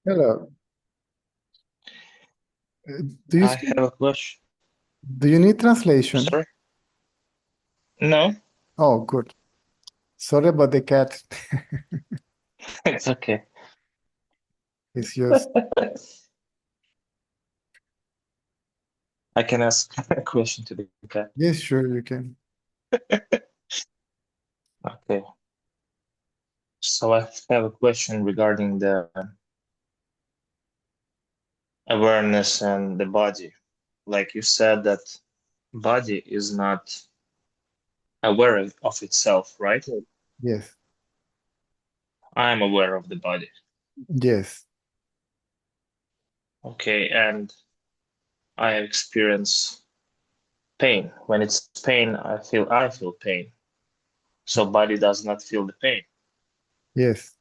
Hello. Do you I speak, have a question. do you need translation? Sorry? No, Oh, good. Sorry about the cat. it's okay. It's just, I can ask a question to the cat. yes, sure, you can. Okay. So I have a question regarding the awareness and the body. Like you said that body is not aware of itself, right? Yes, I'm aware of the body. yes. Okay, and I experience pain. When it's pain, I feel pain. So body does not feel the pain. Yes.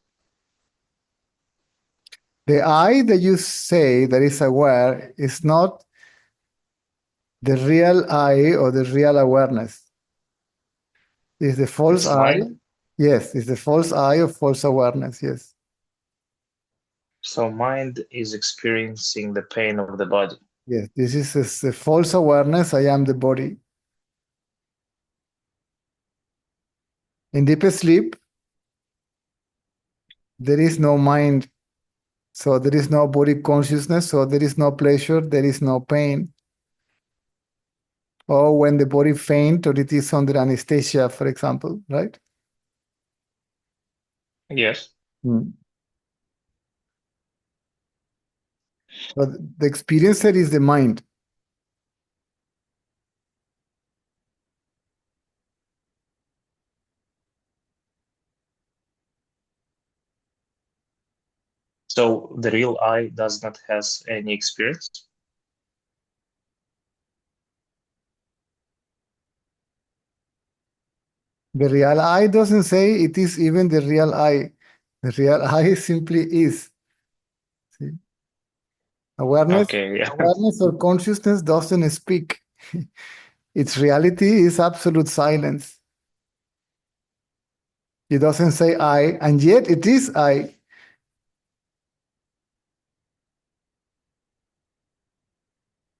The I that you say that is aware is not the real I or the real awareness. It's the false It's I. mind. Yes, it's the false I or false awareness. Yes. So mind is experiencing the pain of the body. Yes. This is the false awareness. I am the body. In deep sleep, there is no mind. So there is no body consciousness. So there is no pleasure. There is no pain. Or when the body faint or it is under anesthesia, for example, right? Yes. Mm. But the experiencer is the mind. So the real I does not has any experience. The real I doesn't say it is even the real I. The real I simply is. See? Awareness, Okay, yeah. awareness or consciousness doesn't speak. Its reality is absolute silence. It doesn't say I, and yet it is I.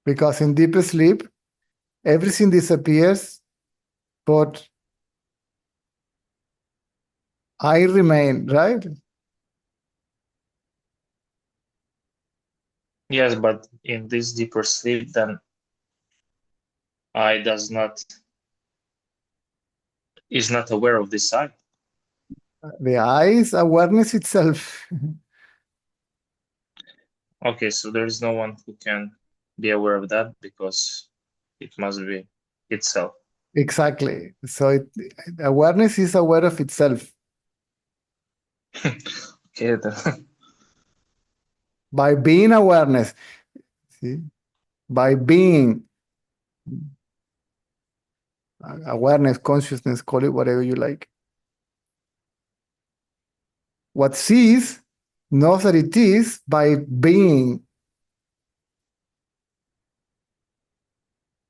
Because in deep sleep, everything disappears, but I remain, right? Yes, but in this deeper sleep, then I is not aware of this I. The I is awareness itself. Okay, so there is no one who can be aware of that because it must be itself. Exactly. So awareness is aware of itself. Okay, then. By being awareness, see? By being awareness, consciousness, call it whatever you like. What sees knows that it is by being.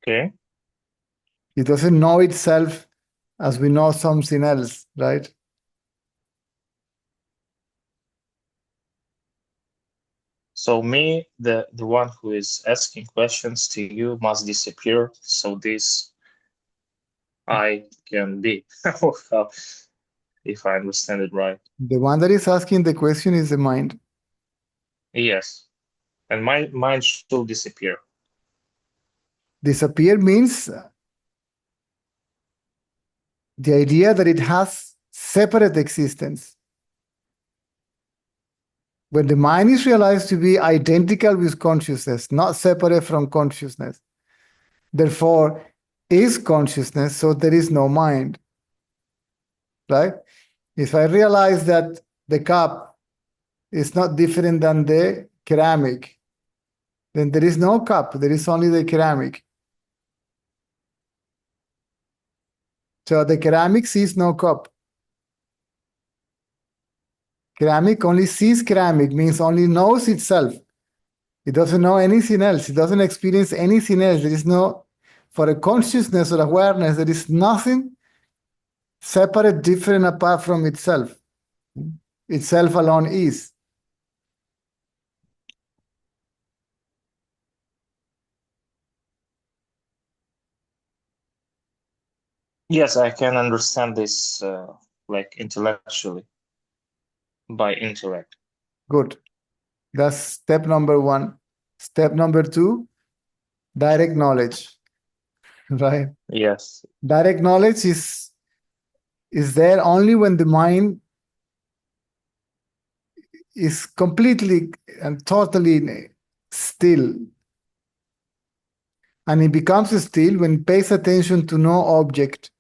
Okay. It doesn't know itself as we know something else, right? So me, the one who is asking questions to you must disappear. So this I can be. How- if I understand it right. The one that is asking the question is the mind. Yes. And my mind should disappear. Disappear means the idea that it has separate existence. When the mind is realized to be identical with consciousness, not separate from consciousness, therefore is consciousness, so there is no mind, right? If I realize that the cup is not different than the ceramic, then there is no cup, there is only the ceramic. So the ceramic sees no cup. Ceramic only sees ceramic, means only knows itself. It doesn't know anything else. It doesn't experience anything else. There is no, for a consciousness or awareness, there is nothing separate, different, apart from itself. Itself alone is. Yes, I can understand this like intellectually, by intellect. Good. That's step number one. Step number two, direct knowledge. Right? Yes. Direct knowledge is there only when the mind is completely and totally still. And it becomes still when it pays attention to no object,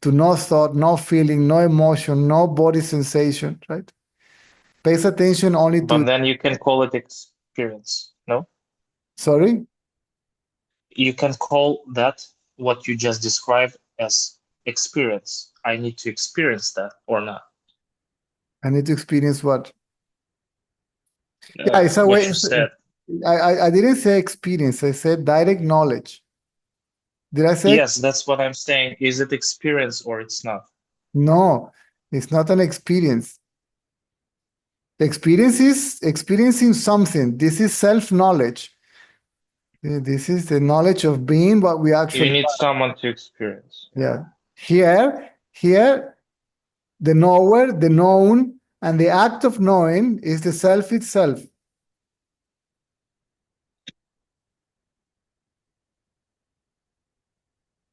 to no thought, no feeling, no emotion, no body sensation, right? Pays attention only But to, then you can call it experience, no? sorry? You can call that what you just described as experience. I need to experience that or not. I need to experience what? Yeah, it's a What way. you said. I didn't say experience. I said direct knowledge. Did I say? Yes, that's what I'm saying. Is it experience or it's not? No, it's not an experience. Experience is experiencing something. This is self-knowledge. This is the knowledge of being what we You actually need are. someone to experience. Yeah. Here, the knower, the known, and the act of knowing is the self itself.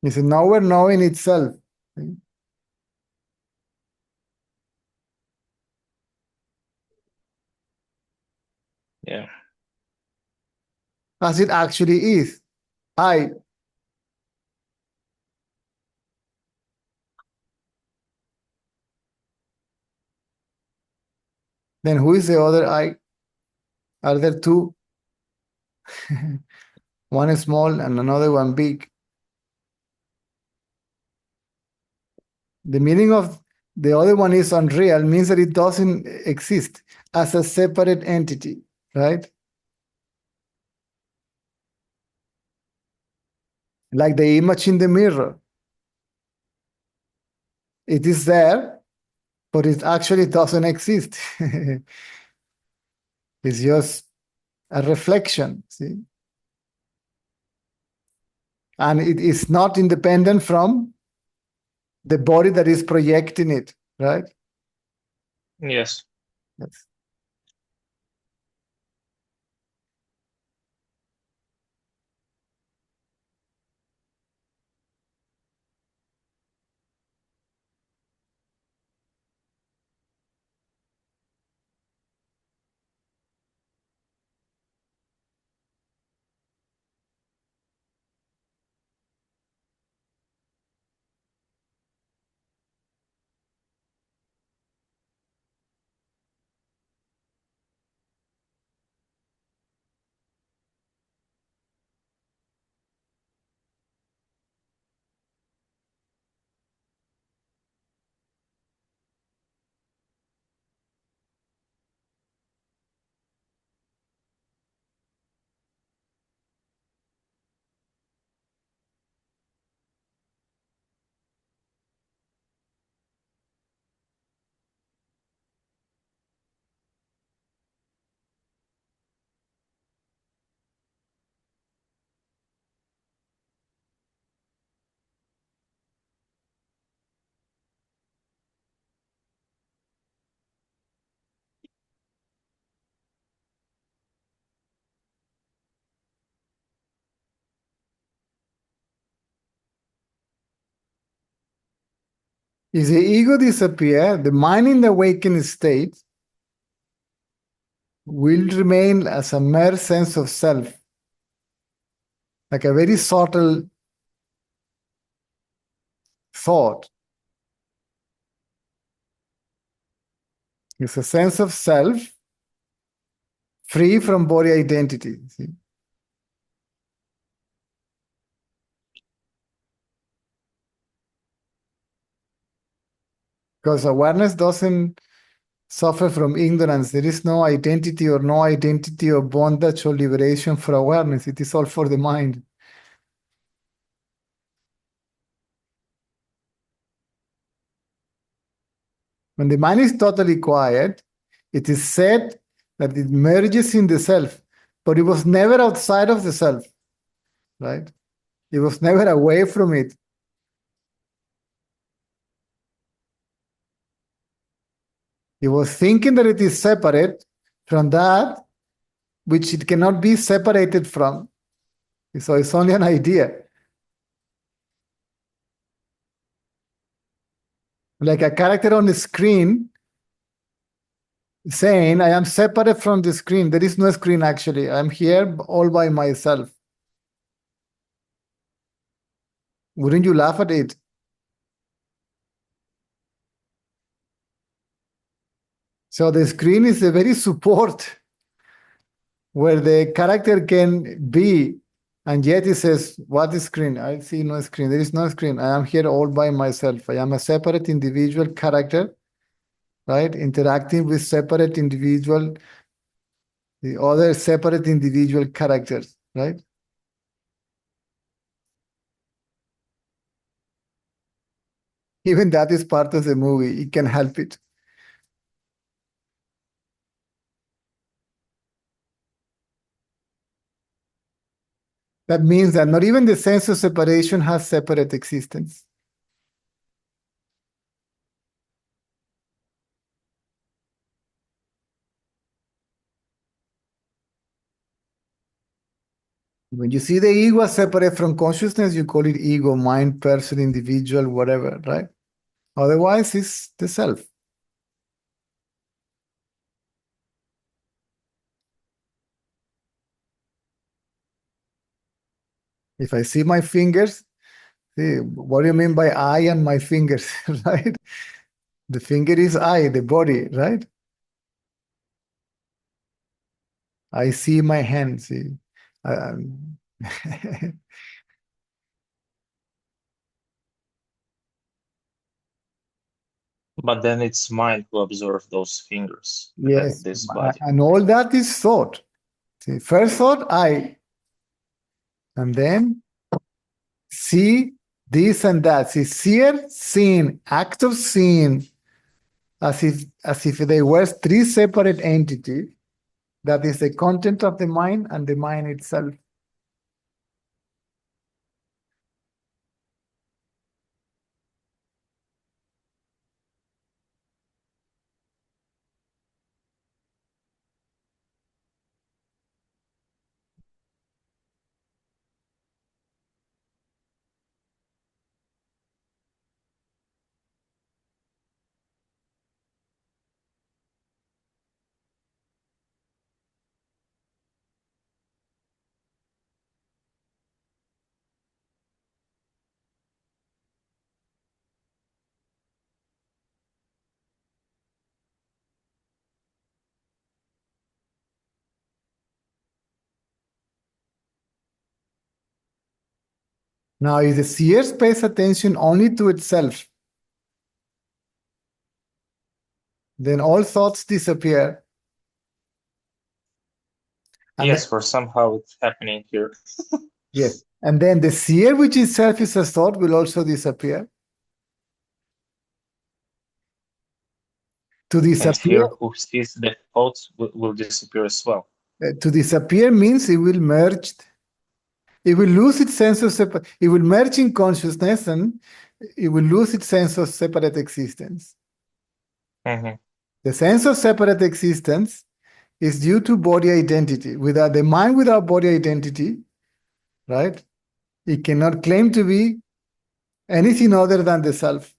It's a knower knowing itself. Yeah. As it actually is. I. Then who is the other I? Are there two? One is small and another one big. The meaning of the other one is unreal means that it doesn't exist as a separate entity, right? Like the image in the mirror. It is there, but it actually doesn't exist. It's just a reflection, see? And it is not independent from the body that is projecting it, right? Yes. Yes. If the ego disappears, the mind in the awakened state will remain as a mere sense of self, like a very subtle thought. It's a sense of self free from body identity. See? Because awareness doesn't suffer from ignorance. There is no identity or bondage or liberation for awareness. It is all for the mind. When the mind is totally quiet, it is said that it merges in the self, but it was never outside of the self, right? It was never away from it. It was thinking that it is separate from that which it cannot be separated from. So it's only an idea. Like a character on the screen saying, I am separate from the screen. There is no screen actually. I'm here all by myself. Wouldn't you laugh at it? So the screen is a very support where the character can be, and yet it says, what is screen? I see no screen. There is no screen. I am here all by myself. I am a separate individual character, right? Interacting with separate individual, the other separate individual characters, right? Even that is part of the movie. It can help it. That means that not even the sense of separation has separate existence. When you see the ego as separate from consciousness, you call it ego, mind, person, individual, whatever, right? Otherwise, it's the self. If I see my fingers, see, what do you mean by I and my fingers, right? The finger is I, the body, right? I see my hand, see. Um, But then it's mind who observe those fingers, yes, this body. and all that is thought. See, first thought, I, and then see this and that. See, seer, seen, act of seeing, as if they were three separate entities. That is the content of the mind and the mind itself. Now, if the seer pays attention only to itself, then all thoughts disappear. And Yes, for somehow it's happening here. yes. And then the seer, which itself is a thought, will also disappear. To And disappear, here who sees the thoughts will disappear as well. to disappear means it will merge. It will lose its sense of separate. It will merge in consciousness, and it will lose its sense of separate existence. Mhm. The sense of separate existence is due to body identity. Without the mind, without body identity, right? It cannot claim to be anything other than the self.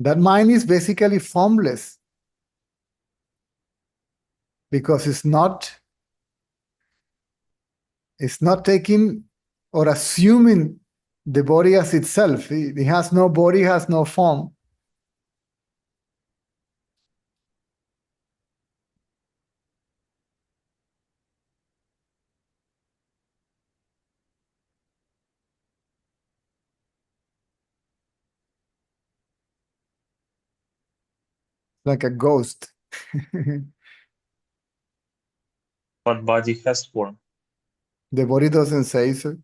That mind is basically formless because it's not taking or assuming the body as itself. It has no body, has no form. Like a ghost. But body has form. The body doesn't say so.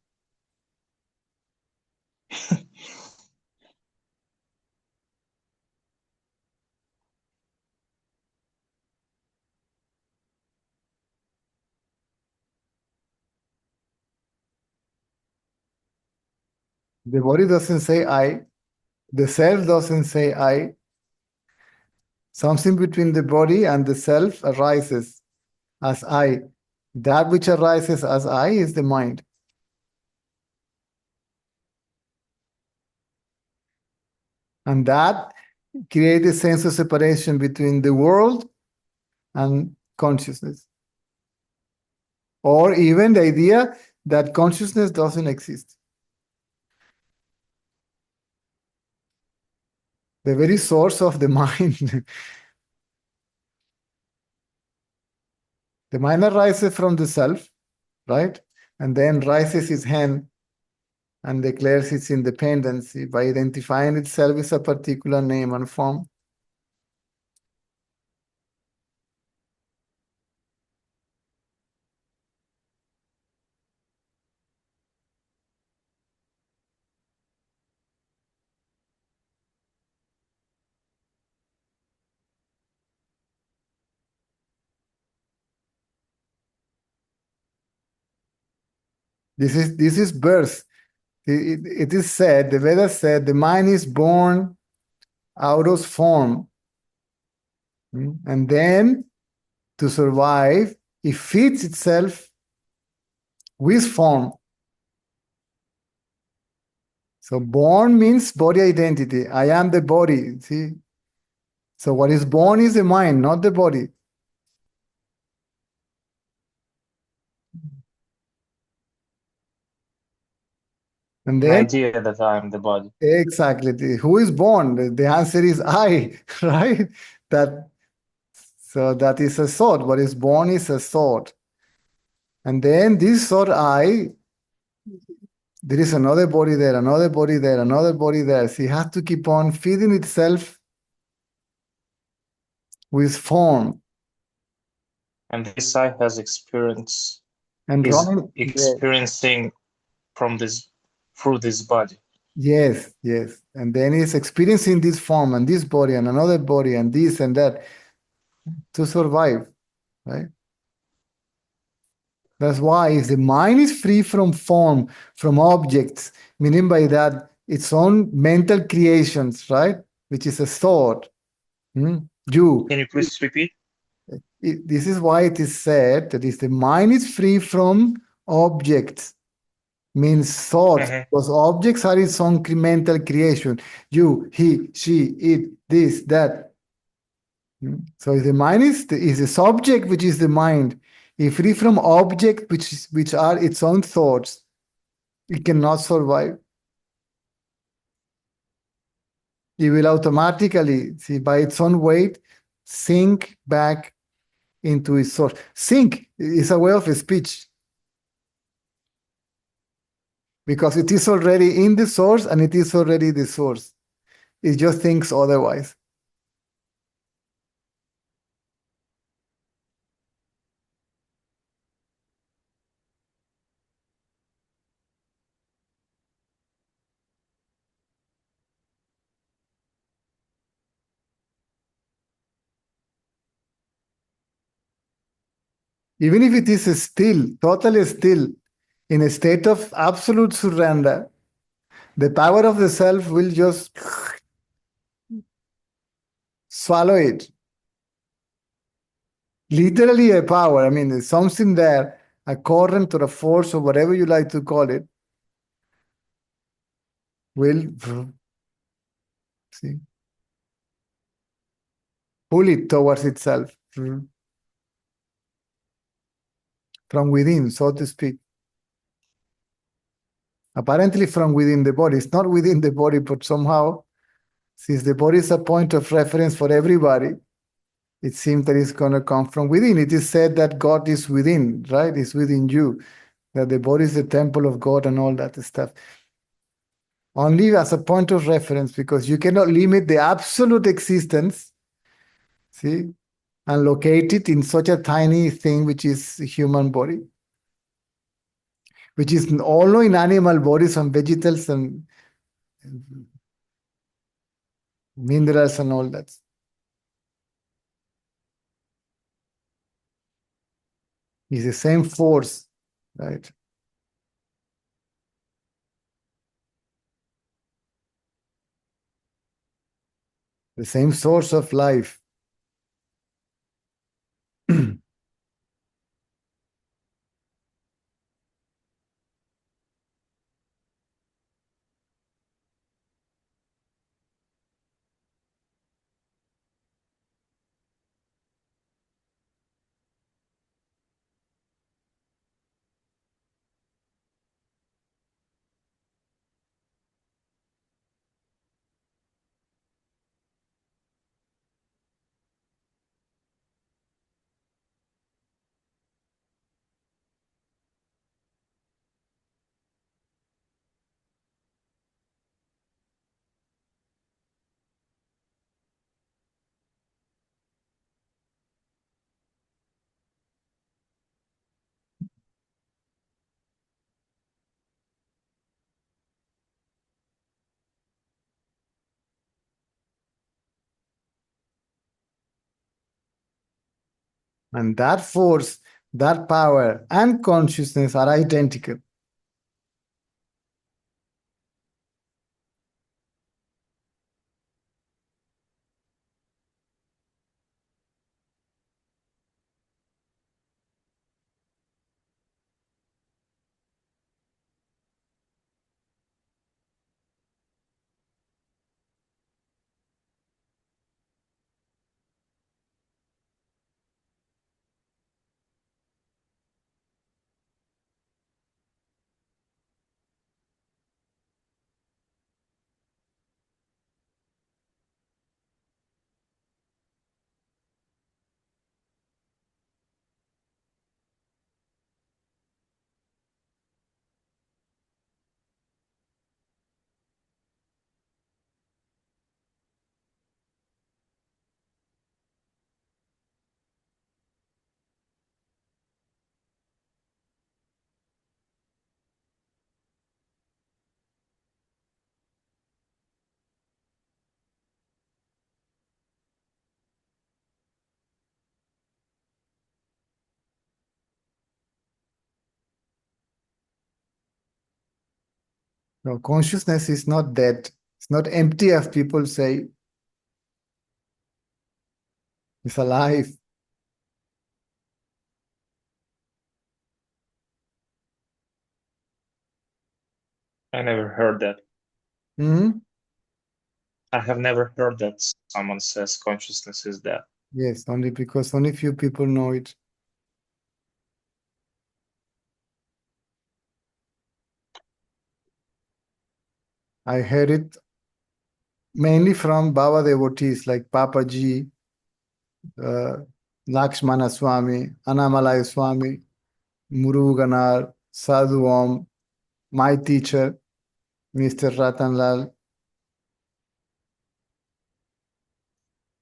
The body doesn't say I. The self doesn't say I. Something between the body and the self arises as I. That which arises as I is the mind. And that creates a sense of separation between the world and consciousness. Or even the idea that consciousness doesn't exist. The very source of the mind. The mind arises from the self, right? And then raises its hand and declares its independency by identifying itself as a particular name and form. This is birth. It is said, the Vedas said, the mind is born out of form. And then to survive, it feeds itself with form. So born means body identity. I am the body. See? So what is born is the mind, not the body. And An then idea that I'm the body. exactly, who is born? The answer is I, right? So that is a thought. What is born is a thought. And then this thought I, there is another body there, another body there, another body there. So it has to keep on feeding itself with form And this I has experience and is running. experiencing from this through this body. Yes, yes. And then it's experiencing this form and this body and another body and this and that to survive, right? That's why if the mind is free from form, from objects, meaning by that its own mental creations, right? Which is a thought. You. Can you please repeat? This is why it is said that if the mind is free from objects, means thoughts, because objects are its own mental creation. You, he, she, it, this, that. So if the mind is the subject, which is the mind, if free from object, which are its own thoughts, it cannot survive. It will automatically, see, by its own weight, sink back into its source. Sink is a way of speech because it is already in the source and it is already the source. It just thinks otherwise. Even if it is still, totally still, in a state of absolute surrender, the power of the self will just swallow it. Literally a power. I mean, there's something there, a current or a force or whatever you like to call it, will see, pull it towards itself from within, so to speak. Apparently from within the body. It's not within the body, but somehow, since the body is a point of reference for everybody, it seems that it's going to come from within. It is said that God is within, right? It's within you, that the body is the temple of God and all that stuff. Only as a point of reference, because you cannot limit the absolute existence, see, and locate it in such a tiny thing, which is the human body, which is all in animal bodies and vegetables and minerals and all that. It's the same force, right? the same source of life. And that force, that power, and consciousness are identical. No, consciousness is not dead. It's not empty, as people say. It's alive. I never heard that. Hmm? I have never heard that someone says consciousness is dead. Yes, only because only few people know it. I heard it mainly from Baba devotees like Papaji, Lakshmana Swami, Annamalai Swami, Muruganar, Sadhu Om, my teacher, Mr. Ratanlal.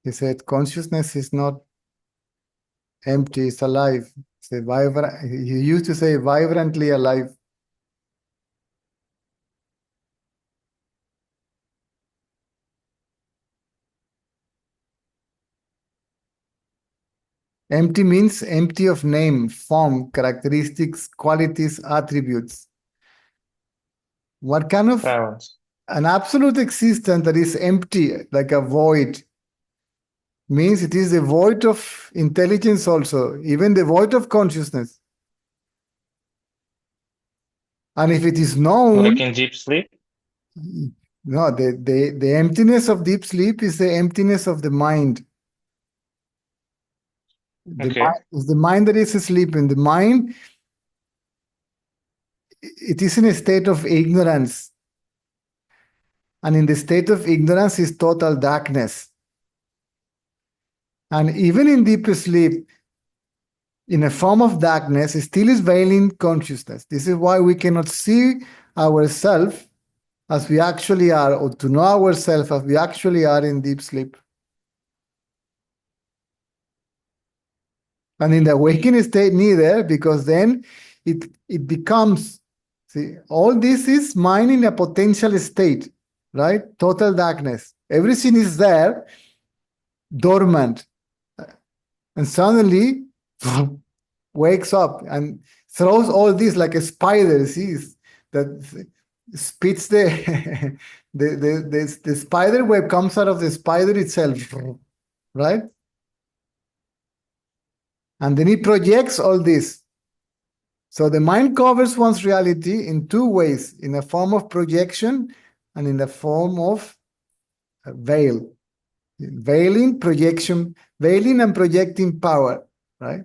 He said, consciousness is not empty, it's alive. It's a he used to say vibrantly alive. Empty means empty of name, form, characteristics, qualities, attributes. What kind of Silence. an absolute existence that is empty, like a void, means it is a void of intelligence also, even the void of consciousness. And if it is known, Like in deep sleep? no, the emptiness of deep sleep is the emptiness of the mind. Okay. Is the mind that is asleep. In the mind, it is in a state of ignorance. And in the state of ignorance is total darkness. And even in deep sleep, in a form of darkness, still is veiling consciousness. This is why we cannot see ourselves as we actually are, or to know ourselves as we actually are in deep sleep. And in the awakening state, neither, because then it becomes, see, all this is mind in a potential state, right? Total darkness. Everything is there, dormant. And suddenly wakes up and throws all this like a spider sees that spits the, the spider web comes out of the spider itself, right? And then it projects all this. So the mind covers one's reality in two ways, in a form of projection and in the form of a veil. Veiling, projection, veiling and projecting power, right?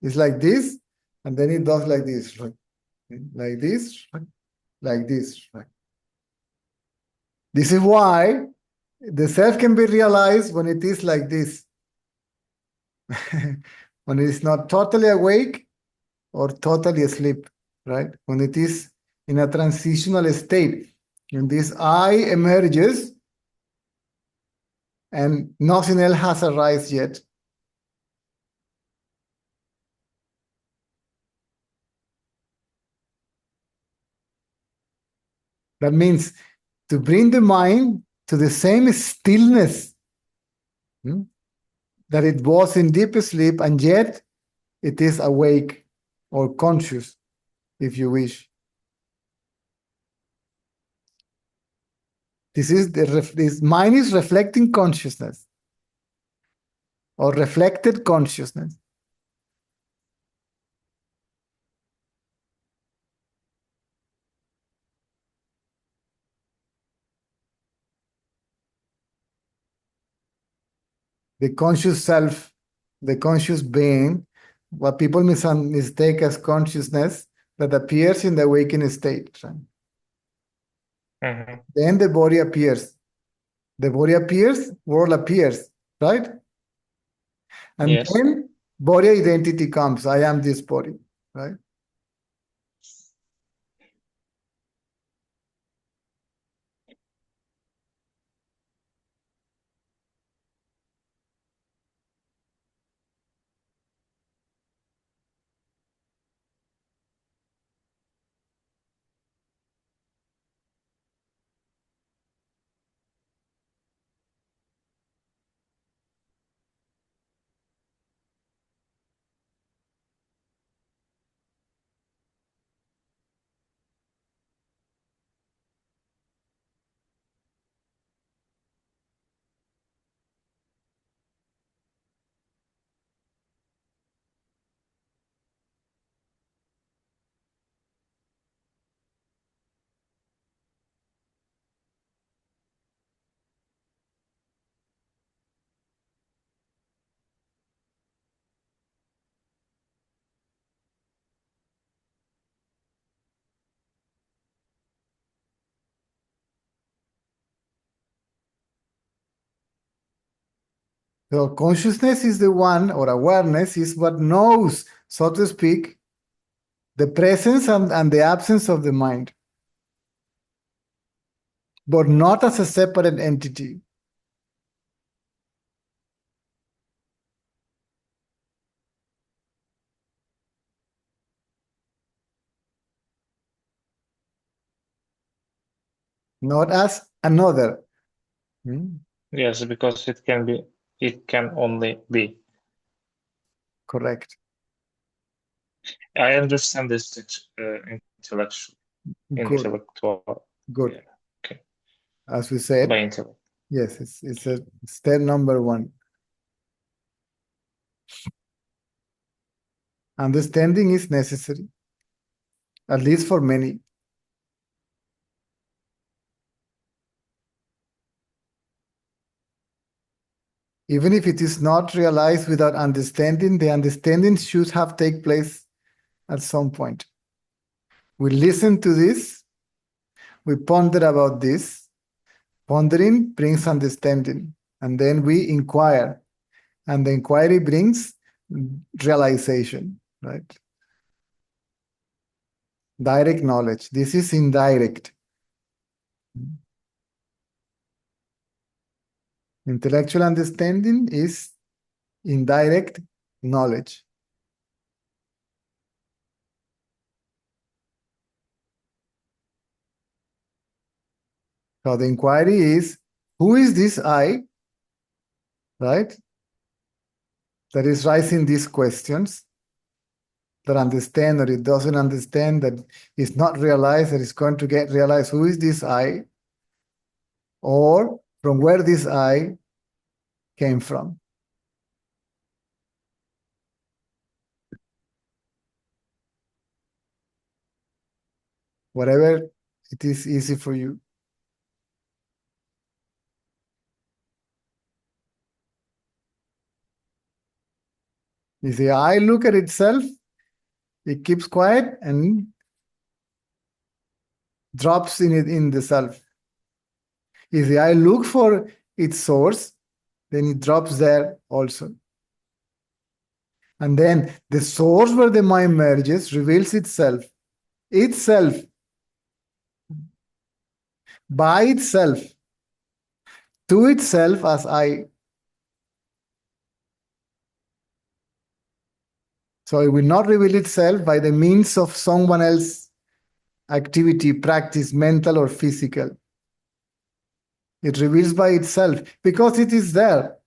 It's like this, and then it does like this, right? Like this, right? Like this, right? This is why the self can be realized when it is like this. When it is not totally awake or totally asleep, right? When it is in a transitional state. And this I emerges and nothing else has arisen yet. That means to bring the mind to the same stillness that it was in deep sleep, and yet it is awake or conscious, if you wish. This mind is reflecting consciousness or reflected consciousness. The conscious self, the conscious being, what people mistake as consciousness that appears in the awakened state. Right? Mm-hmm. Then the body appears. The body appears, world appears, right? And Yes. then body identity comes. I am this body, right? So consciousness is the one, or awareness is what knows, so to speak, the presence and the absence of the mind, but not as a separate entity. Not as another. Yes, because it can only be. Correct. I understand this intellectual. Good. Yeah. Okay. As we said, By intellect. yes, it's a step number one. Understanding is necessary, at least for many. Even if it is not realized without understanding, the understanding should have taken place at some point. We listen to this, we ponder about this. Pondering brings understanding, and then we inquire, and the inquiry brings realization, right? Direct knowledge. This is indirect. Intellectual understanding is indirect knowledge. So the inquiry is, who is this I, right? That is raising these questions, that understand or it doesn't understand, that is not realized, that is going to get realized who is this I, or from where this I came from. Whatever it is easy for you. If the I look at itself, it keeps quiet and drops in the self. If the I look for its source, then it drops there also. And then the source where the mind merges reveals itself by itself, to itself as I. So it will not reveal itself by the means of someone else's activity, practice, mental or physical. It reveals by itself because it is there.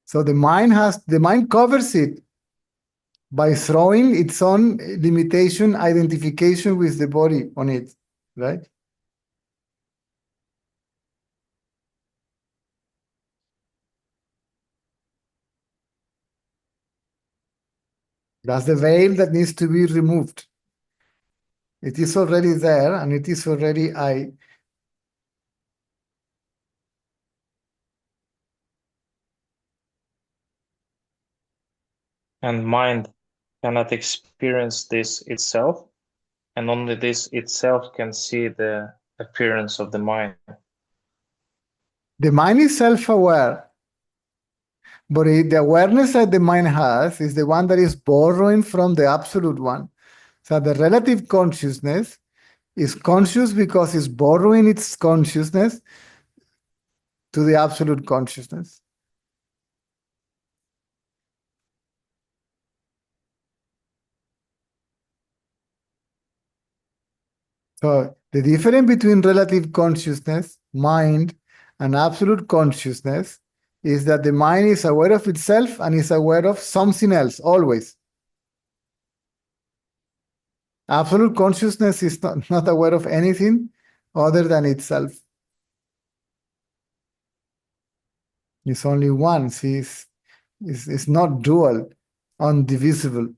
So the mind covers it by throwing its own limitation, identification with the body on it, right? That's the veil that needs to be removed. It is already there and it is already I. And mind cannot experience this itself, and only this itself can see the appearance of the mind. The mind is self-aware, but the awareness that the mind has is the one that is borrowing from the absolute one. So the relative consciousness is conscious because it's borrowing its consciousness to the absolute consciousness. So the difference between relative consciousness, mind, and absolute consciousness is that the mind is aware of itself and is aware of something else always. Absolute consciousness is not aware of anything other than itself. It's only one. It's not dual, undivisible.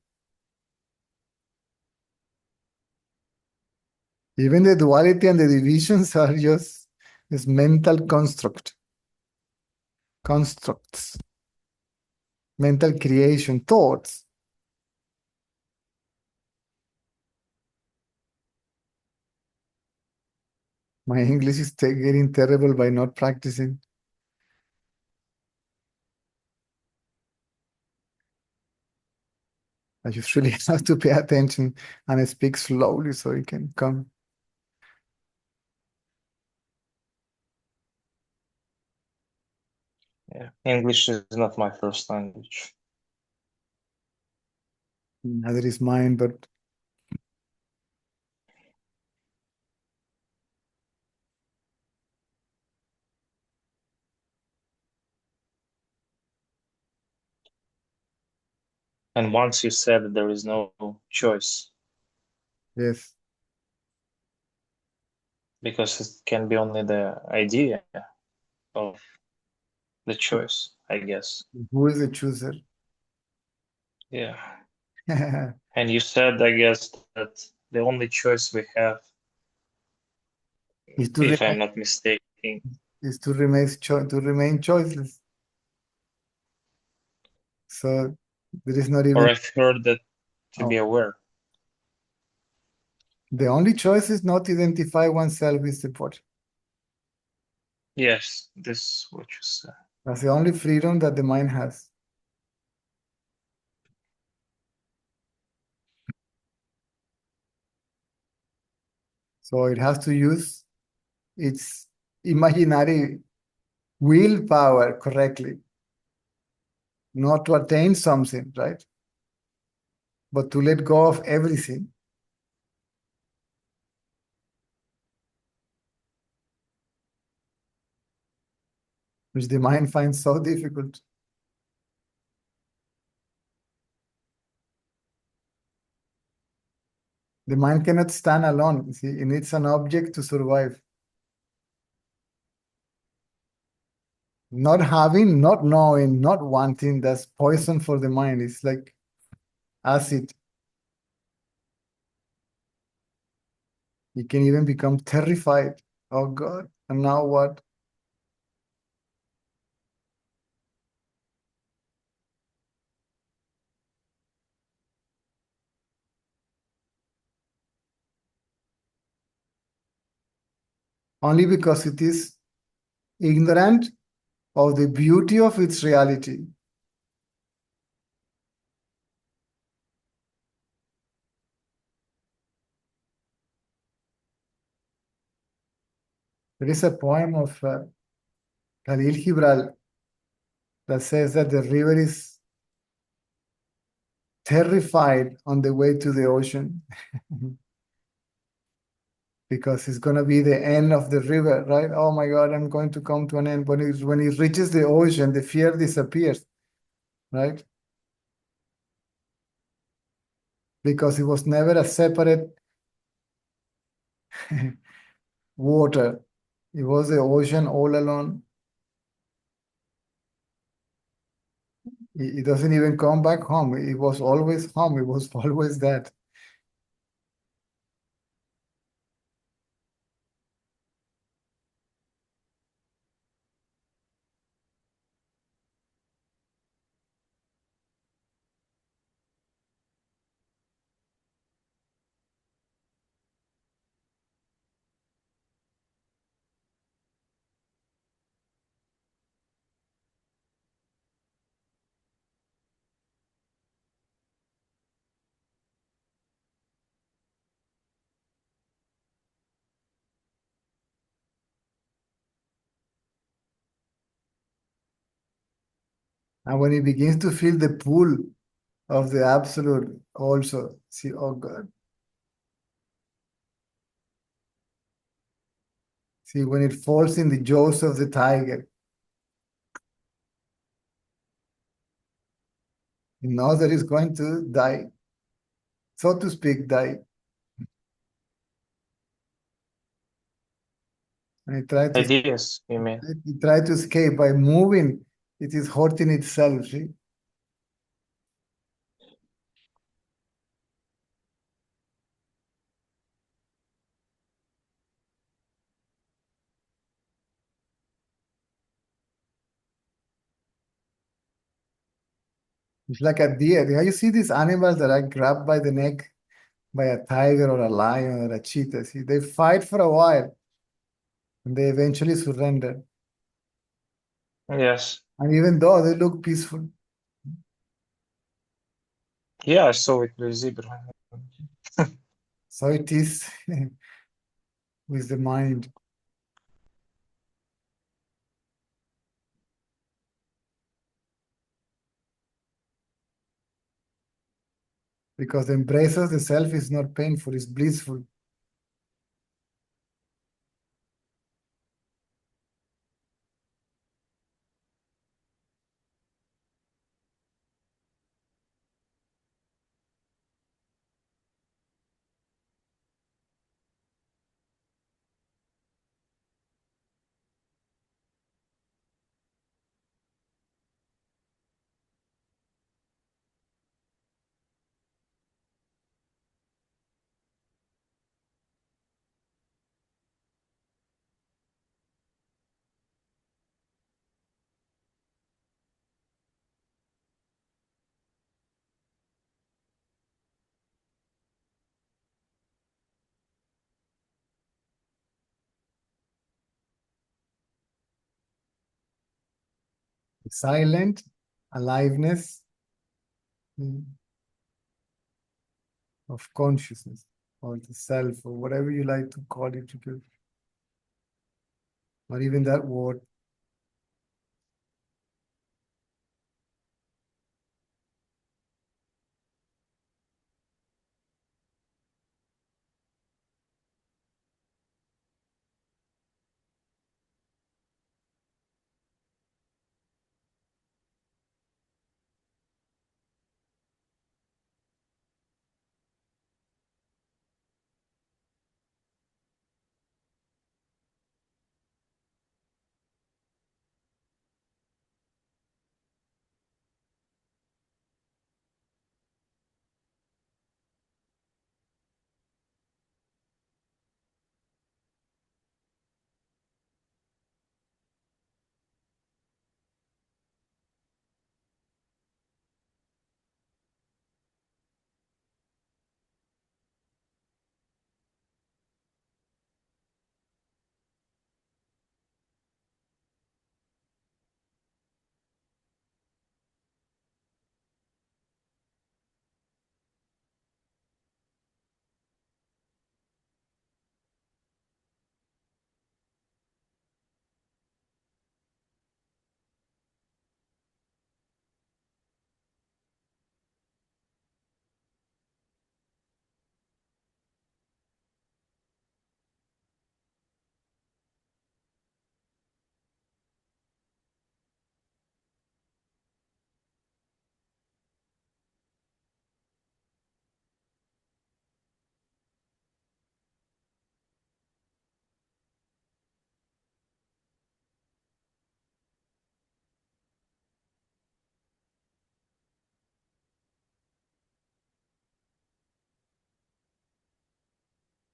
Even the duality and the divisions are just this mental constructs, mental creation, thoughts. My English is getting terrible by not practicing. I just really have to pay attention and speak slowly so it can come. Yeah, English is not my first language. Neither is mine, but And once you said that there is no choice, yes. because it can be only the idea of the choice, I guess. Who is the chooser? Yeah. And you said, I guess, that the only choice we have, is to if remain, I'm not mistaken, is to remain choiceless. So there is not or even I've heard that to be aware. the only choice is not to identify oneself with the body. Yes, this is what you said. That's the only freedom that the mind has. So it has to use its imaginary willpower correctly, not to attain something, right? But to let go of everything. Which the mind finds so difficult. The mind cannot stand alone. You see, it needs an object to survive. Not having, not knowing, not wanting, that's poison for the mind. It's like acid. You can even become terrified. Oh God, and now what? Only because it is ignorant of the beauty of its reality. There is a poem of Khalil Gibral that says that the river is terrified on the way to the ocean because it's going to be the end of the river, right? Oh my God, I'm going to come to an end. When it reaches the ocean, the fear disappears, right? Because it was never a separate water. It was the ocean all along. It doesn't even come back home. It was always home. It was always that. And when he begins to feel the pull of the absolute also, see, oh God. See, when it falls in the jaws of the tiger, you know that it's going to die, so to speak, die. And Ideas, you mean? it try to escape by moving. It is hurting itself. See? It's like a deer. Yeah, you see these animals that are grabbed by the neck by a tiger or a lion or a cheetah. See, they fight for a while and they eventually surrender. Yes. And even though they look peaceful, Yeah, I saw it with zebra. so it is with the mind. Because the embrace of the self is not painful, it's blissful. Silent aliveness of consciousness or the self or whatever you like to call it, or even that word.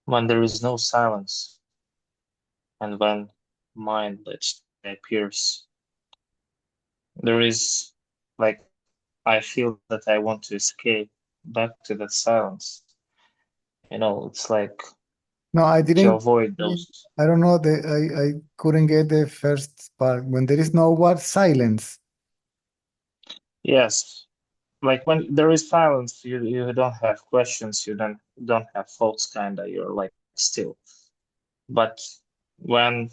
when there is no silence, and when mind, let's say, appears, there is like I feel that I want to escape back to that silence. It's like No, I to didn't. avoid those. I don't know. I couldn't get the first part. When there is no what? Silence. Yes, like when there is silence, you don't have questions, you don't have thoughts, kinda. You're like still. But when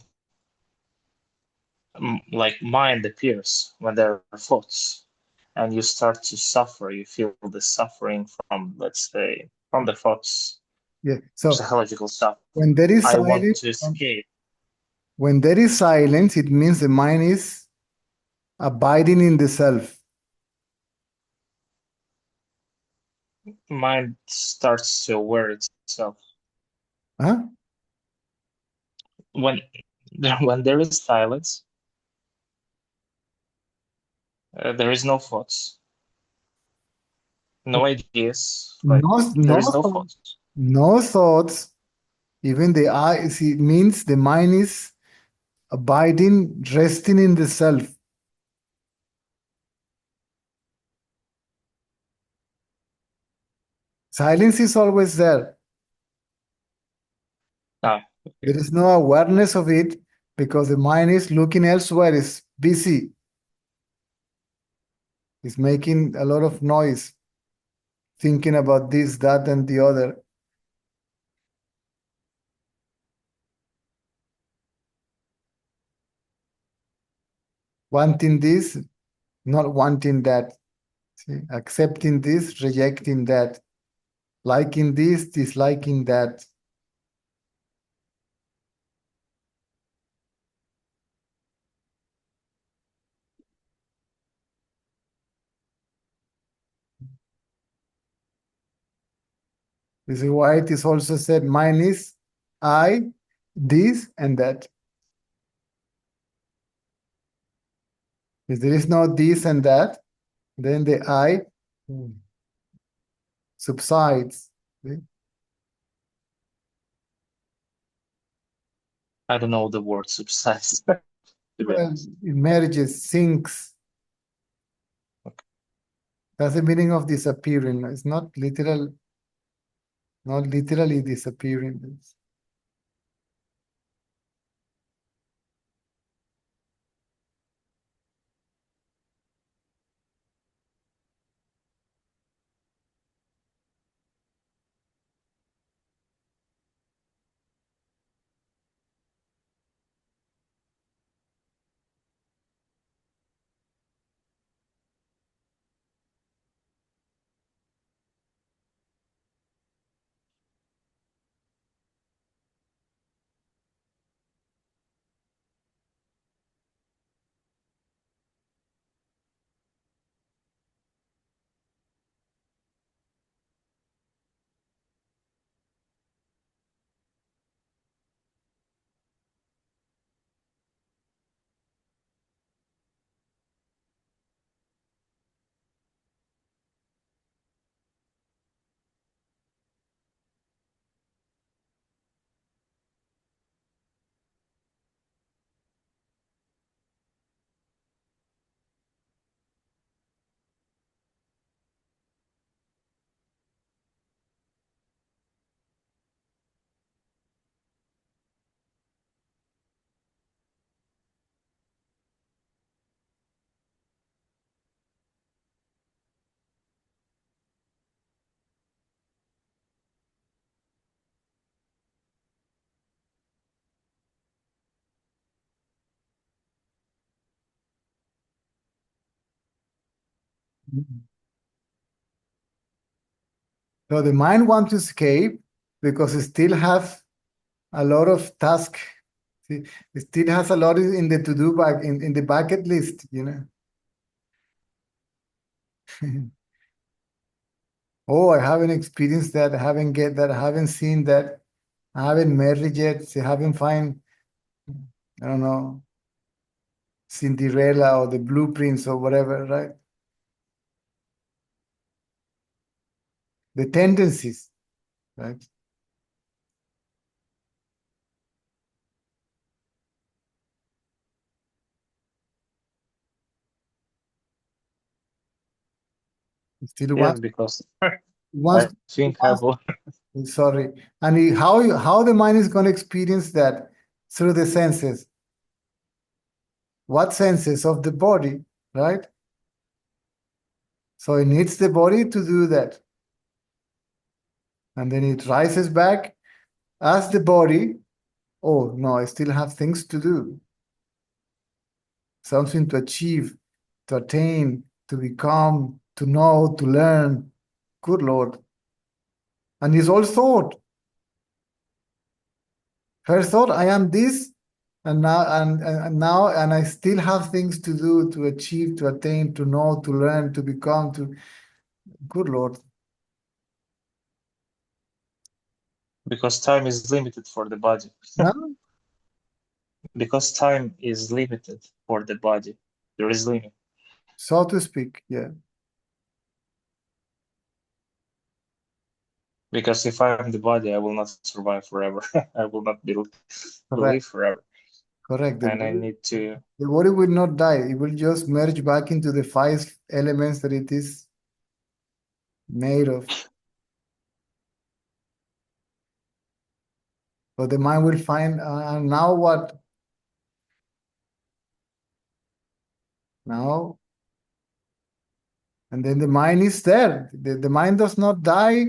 like mind appears, when there are thoughts, and you start to suffer, you feel the suffering from, let's say, from the thoughts, Yeah. So psychological stuff. when there is I want silence, to escape. when there is silence, it means the mind is abiding in the self. Mind starts to aware itself. Huh? When when there is silence, there is no thoughts, no ideas, like No, there no, is no thoughts. no thoughts. Even the I see means the mind is abiding, resting in the self. Silence is always there. Ah, okay. There is no awareness of it because the mind is looking elsewhere, is busy, is making a lot of noise, thinking about this, that, and the other. Wanting this, not wanting that. See, accepting this, rejecting that. Liking this, disliking that. This is why it is also said, mine is I, this, and that. If there is no this and that, then the I subsides. See? I don't know the word subsides, to be Well, honest. it merges, sinks. Okay. That's the meaning of disappearing. It's not literal, not literally disappearing. So the mind wants to escape because it still has a lot of task. See, it still has a lot in the to-do bag in the bucket list, Oh, I haven't experienced that, I haven't get that, I haven't seen that, I haven't married yet, I haven't find, I don't know, Cinderella or the blueprints or whatever, right? The tendencies, right? Still Yes, wants, because wants, I think I wants will. sorry. And how the mind is going to experience that? Through the senses. What senses? Of the body, right? So it needs the body to do that. And then it rises back as the body. Oh, no, I still have things to do. Something to achieve, to attain, to become, to know, to learn. Good Lord. And it's all thought. First thought, I am this, and now and I still have things to do, to achieve, to attain, to know, to learn, to become, to good Lord. Because time is limited for the body. No? Because time is limited for the body. There is limit. So to speak, yeah. Because if I am the body, I will not survive forever. I will not live Correct. forever. Correct. And I need to. The body will not die. It will just merge back into the 5 elements that it is made of. But the mind will find, now what? Now, and then the mind is there. The mind does not die.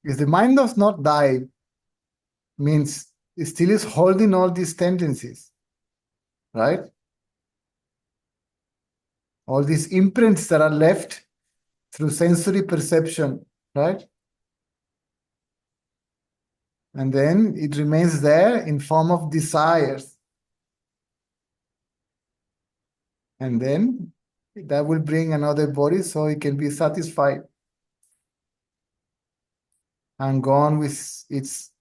If the mind does not die, means it still is holding all these tendencies, right? All these imprints that are left through sensory perception, right? And then it remains there in form of desires. And then that will bring another body so it can be satisfied and go on with its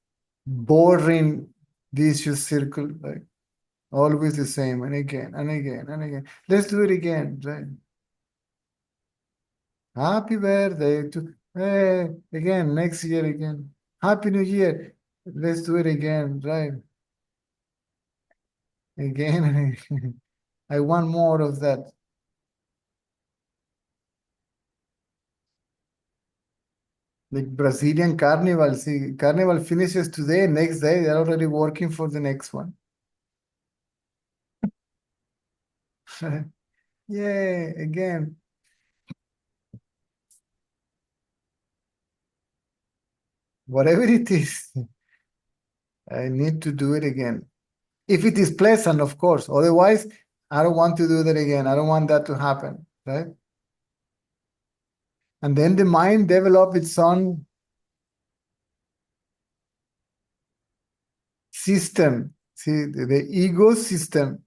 boring vicious circle, right? Always the same, and again, and again, and again. Let's do it again, right? Happy birthday to, hey, again, next year again. Happy New Year. Let's do it again, right? Again and again. I want more of that. Like Brazilian carnival. See, carnival finishes today, next day, they're already working for the next one. Yay, again. Whatever it is, I need to do it again. If it is pleasant, of course. Otherwise, I don't want to do that again. I don't want that to happen, right? And then the mind develop its own system. See, the ego system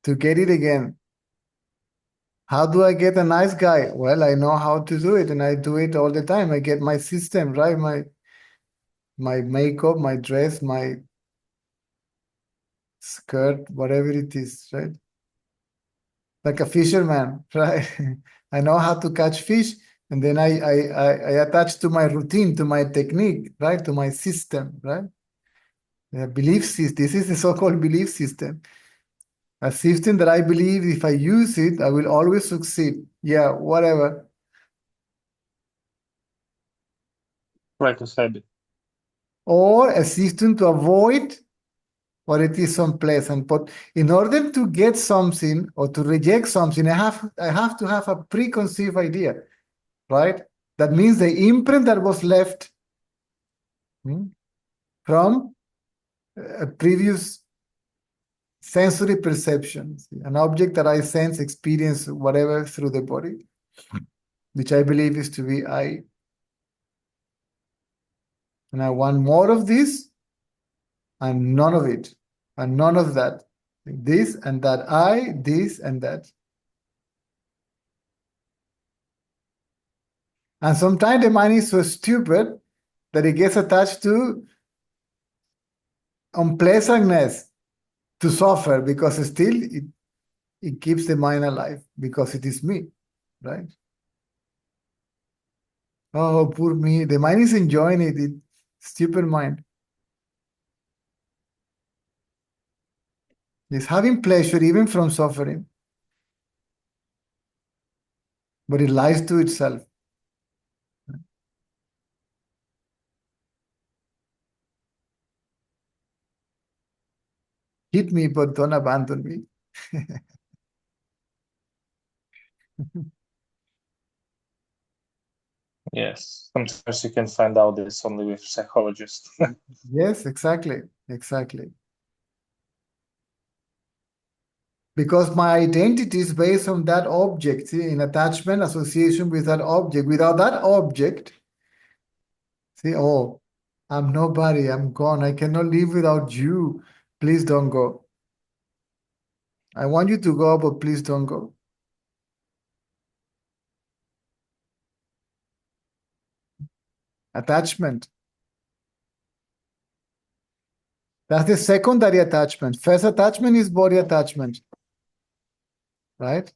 to get it again. How do I get a nice guy? Well, I know how to do it, and I do it all the time. I get my system, right? My makeup, my dress, my skirt, whatever it is, right? Like a fisherman, right? I know how to catch fish, and then I attach to my routine, to my technique, right? To my system, right? The belief system. This is the so-called belief system. A system that I believe if I use it, I will always succeed. Yeah, whatever. Like a habit. Or a system to avoid what it is unpleasant. But in order to get something or to reject something, I have to have a preconceived idea, right? That means the imprint that was left from a previous sensory perception, an object that I sense, experience, whatever through the body, which I believe is to be I. And I want more of this and none of it, and none of that. This and that, I, this and that. And sometimes the mind is so stupid that it gets attached to unpleasantness, to suffer, because still it keeps the mind alive because it is me, right? Oh, poor me. The mind is enjoying it, stupid mind. It's having pleasure even from suffering. but it lies to itself. Hit me, but don't abandon me. Yes, sometimes you can find out this only with psychologists. Yes, exactly. Exactly. Because my identity is based on that object, see, in attachment, association with that object. Without that object, see, oh, I'm nobody, I'm gone. I cannot live without you. Please don't go. I want you to go, but please don't go. Attachment. That's the secondary attachment. First attachment is body attachment, right?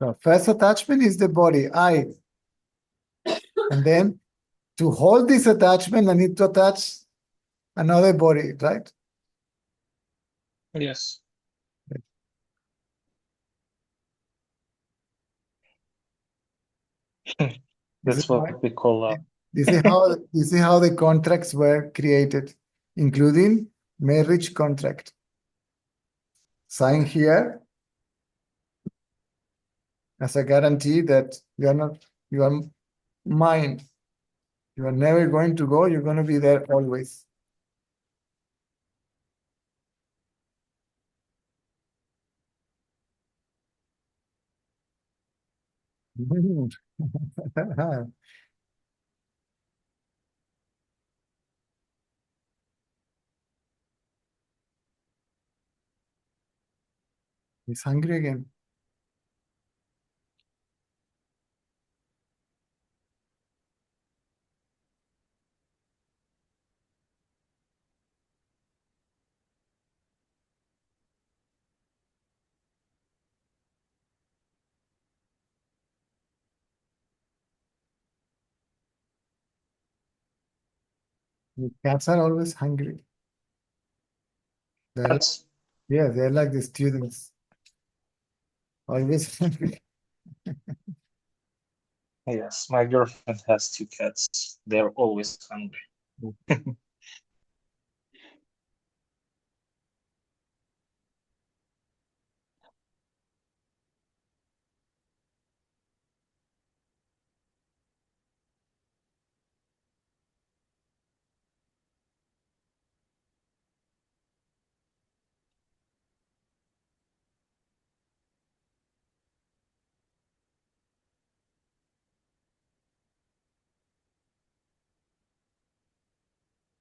So first attachment is the body, I. And then to hold this attachment, I need to attach another body, right? Yes. This is That's how, what we call this is how the contracts were created, including marriage contract. Sign here as a guarantee that you are not, you are mine. You are never going to go, you're going to be there always. He's hungry again. The cats are always hungry. They're, cats. yeah, they're like the students, always hungry. Yes, my girlfriend has 2 cats. They're always hungry.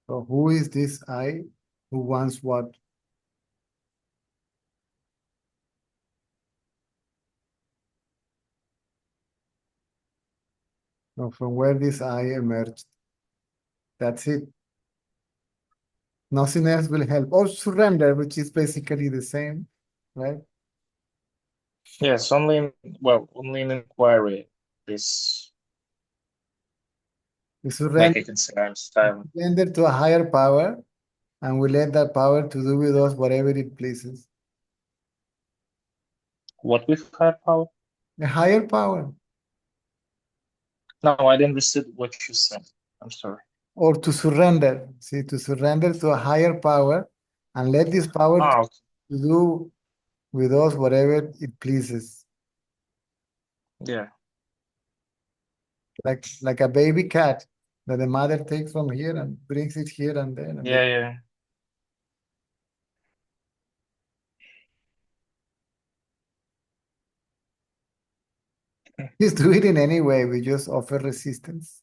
So who is this I who wants what? So from where this I emerged. That's it. Nothing else will help. Or surrender, which is basically the same, right? Yes, only in inquiry. This, We like surrender, I can say, I'm silent. surrender to a higher power, and we let that power to do with us whatever it pleases. What with higher power? A higher power, No, I didn't understand what you said. I'm sorry. or to surrender. See, to surrender to a higher power, and let this power to Okay. do with us whatever it pleases. Yeah. Like a baby cat that the mother takes from here and brings it here and then, and Yeah, yeah. just do it in any way. We just offer resistance.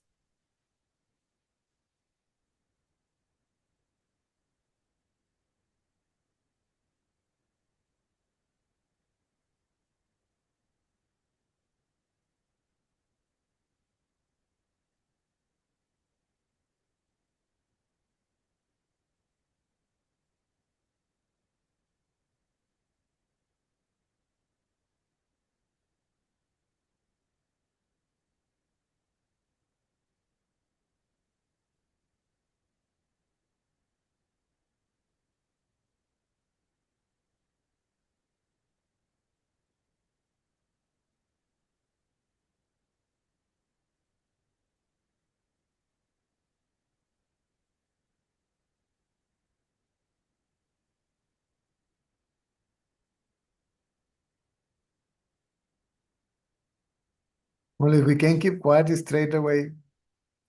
Well, if we can keep quiet straight away,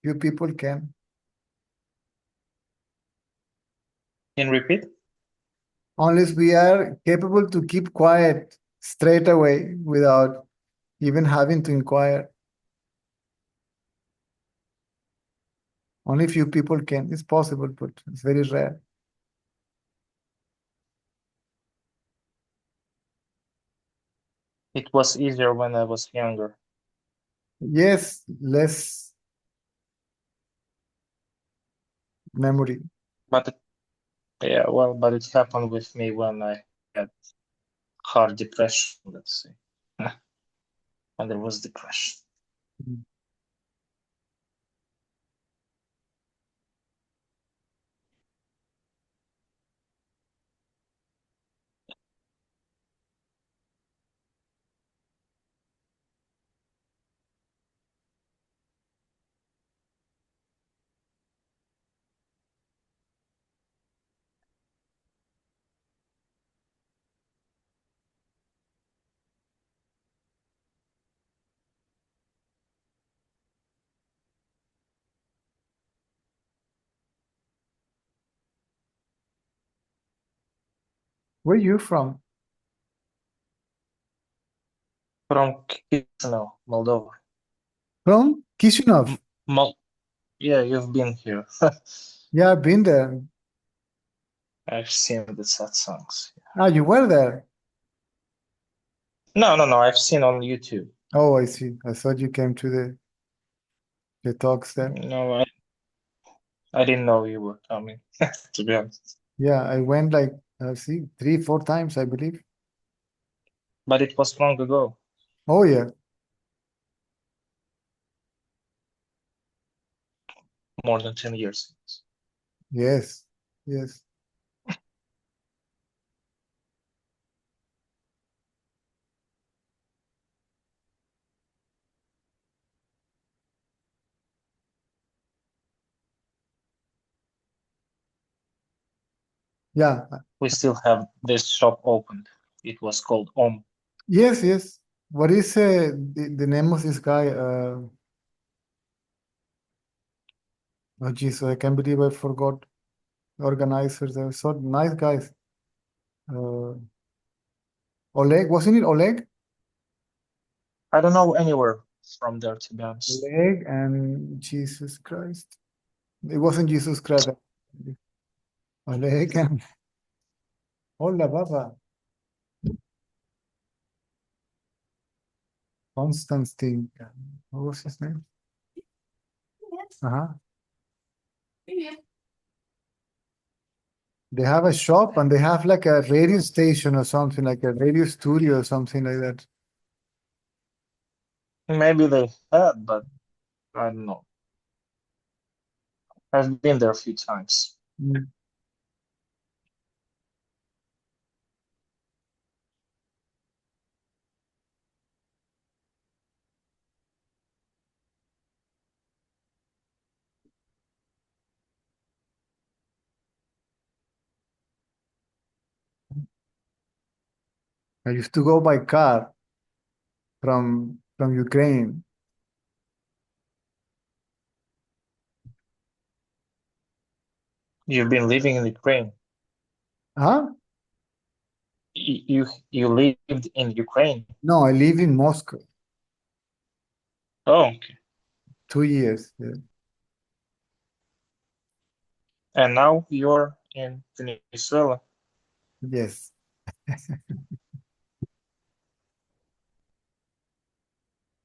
few people can. Can you repeat? Unless we are capable to keep quiet straight away without even having to inquire. Only few people can. It's possible, but it's very rare. It was easier when I was younger. Yes, less memory. But but it happened with me when I had hard depression, let's say. When there was depression. Where are you from? From Chisinau, Moldova. From Chisinau. Yeah, you've been here. Yeah, I've been there. I've seen the sad songs. Ah, you were there. No, I've seen on YouTube. Oh, I see. I thought you came to the talks there. No, I didn't know you were coming, to be honest. Yeah, I went like, see, 3-4 times, I believe. But it was long ago. Oh, yeah. More than 10 years. Yes. Yes. Yeah. We still have this shop opened. It was called Om. Yes, yes. What is the name of this guy? Oh, geez, I can't believe I forgot. Organizers, they're so nice guys. Oleg, wasn't it Oleg? I don't know anywhere from there, to be honest. Oleg and Jesus Christ. It wasn't Jesus Christ. Oleg and Hola, Baba. Constantine. What was his name? Uh-huh. They have a shop and they have like a radio station or something, like a radio studio or something like that. Maybe they had, but I don't know. I've been there a few times. Mm. I used to go by car from Ukraine. You've been living in Ukraine. Huh? You lived in Ukraine. No, I live in Moscow. Oh, okay. 2 years. Yeah. And now you're in Venezuela. Yes.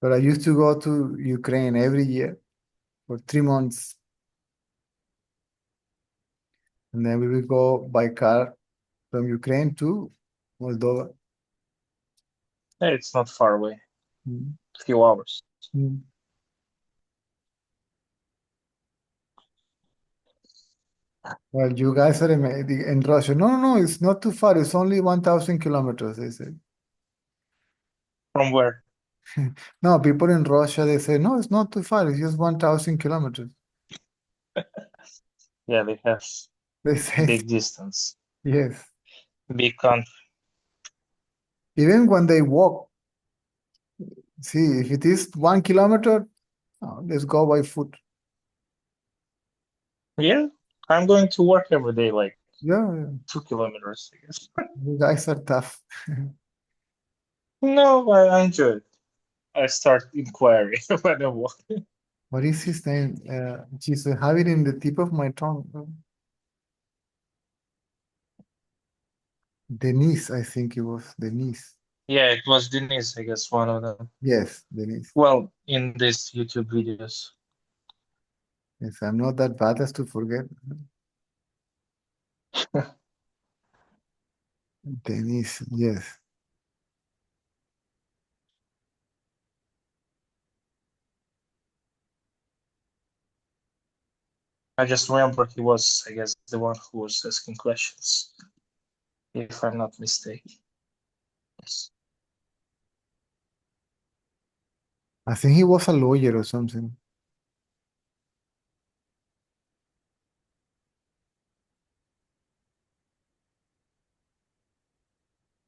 But I used to go to Ukraine every year for 3 months. And then we will go by car from Ukraine to Moldova. Hey, it's not far away. Mm. A few hours. Mm. Well, you guys are in Russia. No, it's not too far. It's only 1,000 kilometers, they say. From where? No, people in Russia, they say, no, it's not too far. It's just 1,000 kilometers. Yeah, they have They say, big distance, yes. big country. Even when they walk, See, if it is 1 kilometer, let's go by foot. Yeah, I'm going to work every day, like Yeah, 2 kilometers, I guess. you guys are tough. No, I enjoy it. I start inquiring when I walk. What is his name? Geez, I have it in the tip of my tongue. Denise, I think it was Denise. Yeah, it was Denise, I guess, one of them. Yes, Denise. Well, in these YouTube videos. Yes, I'm not that bad as to forget. Denise, yes. I just remember he was, I guess, the one who was asking questions, if I'm not mistaken. Yes. I think he was a lawyer or something.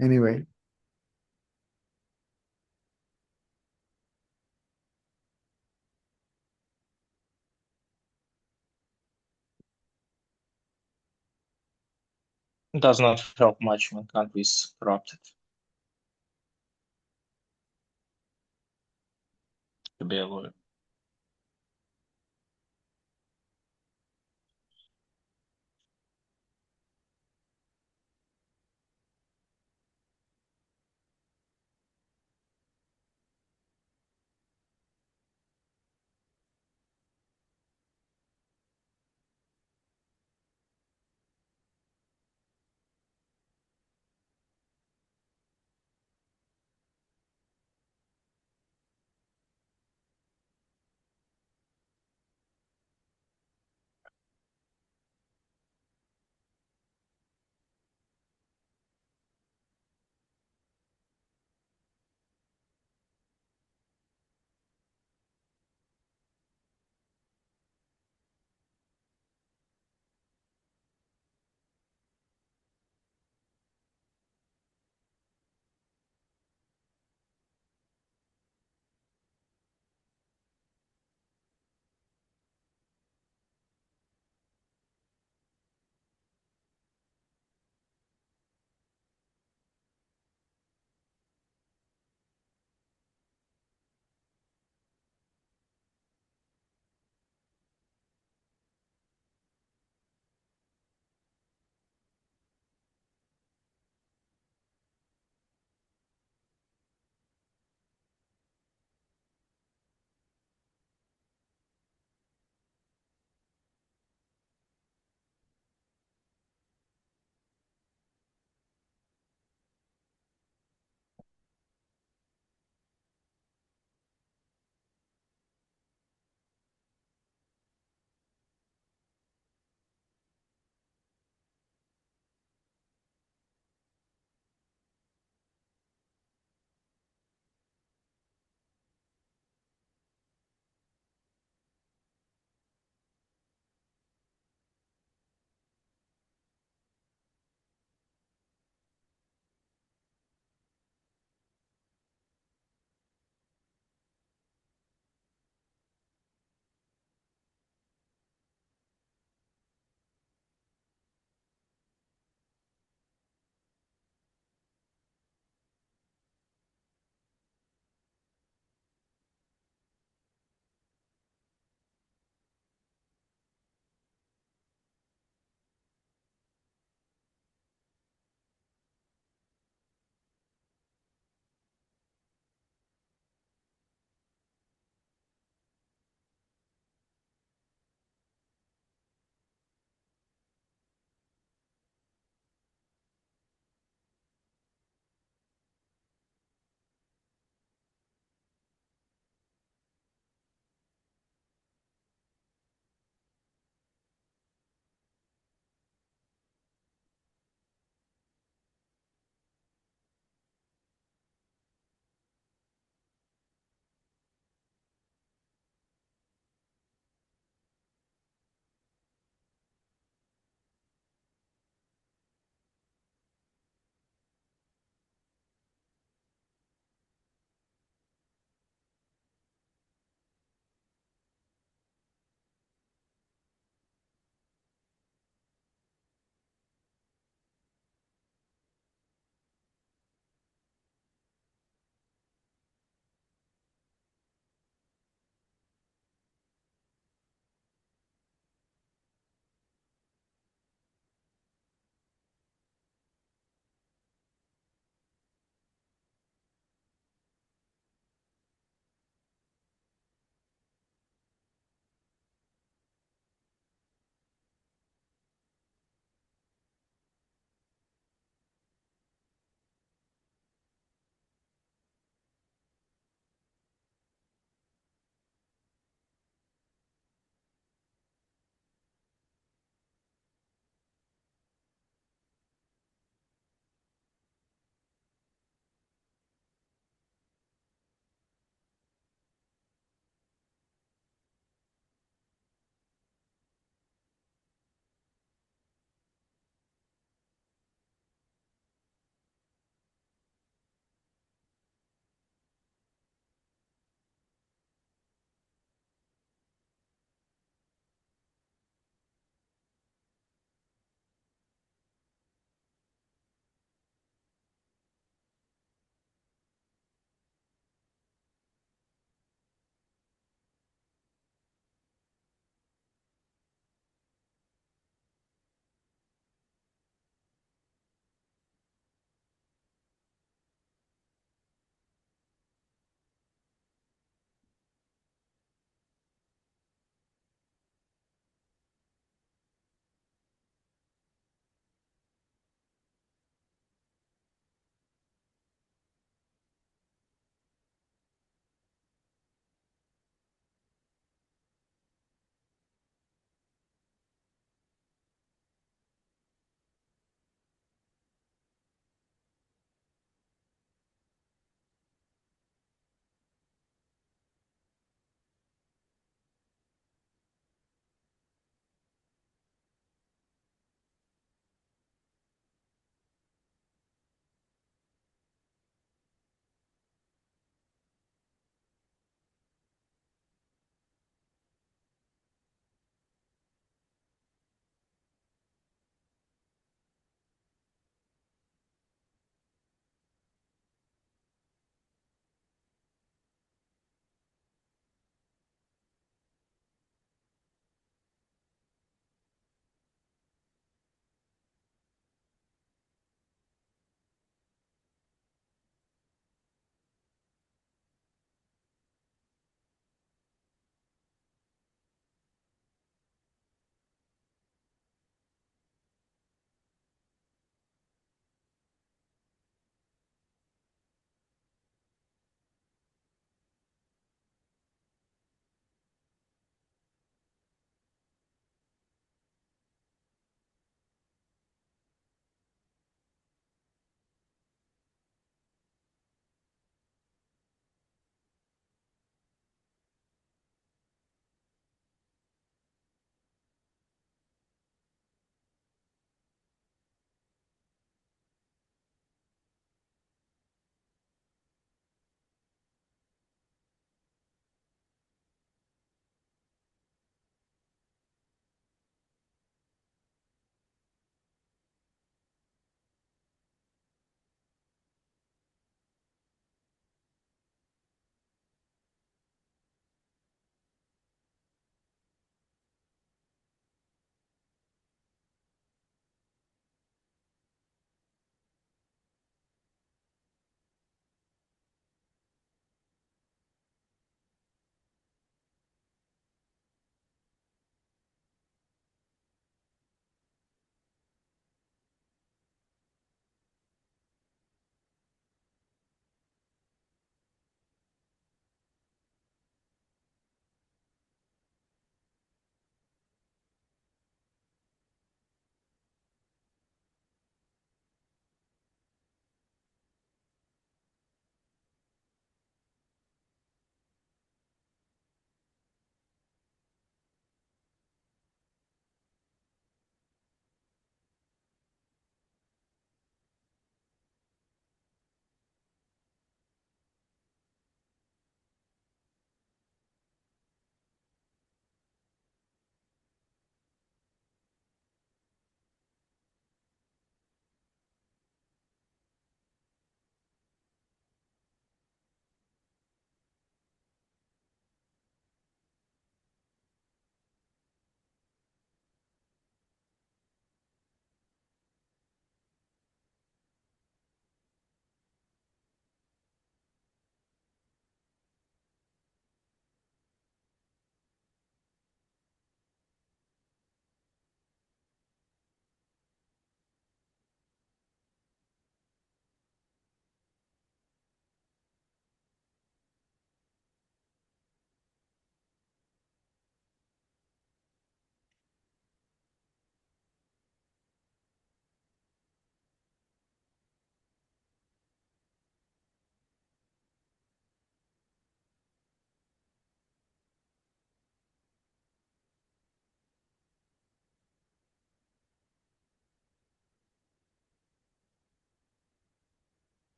Anyway, It does not help much when country is corrupted to be a lawyer.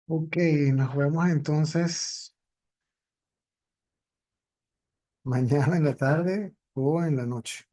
Ok, nos vemos entonces mañana en la tarde o en la noche.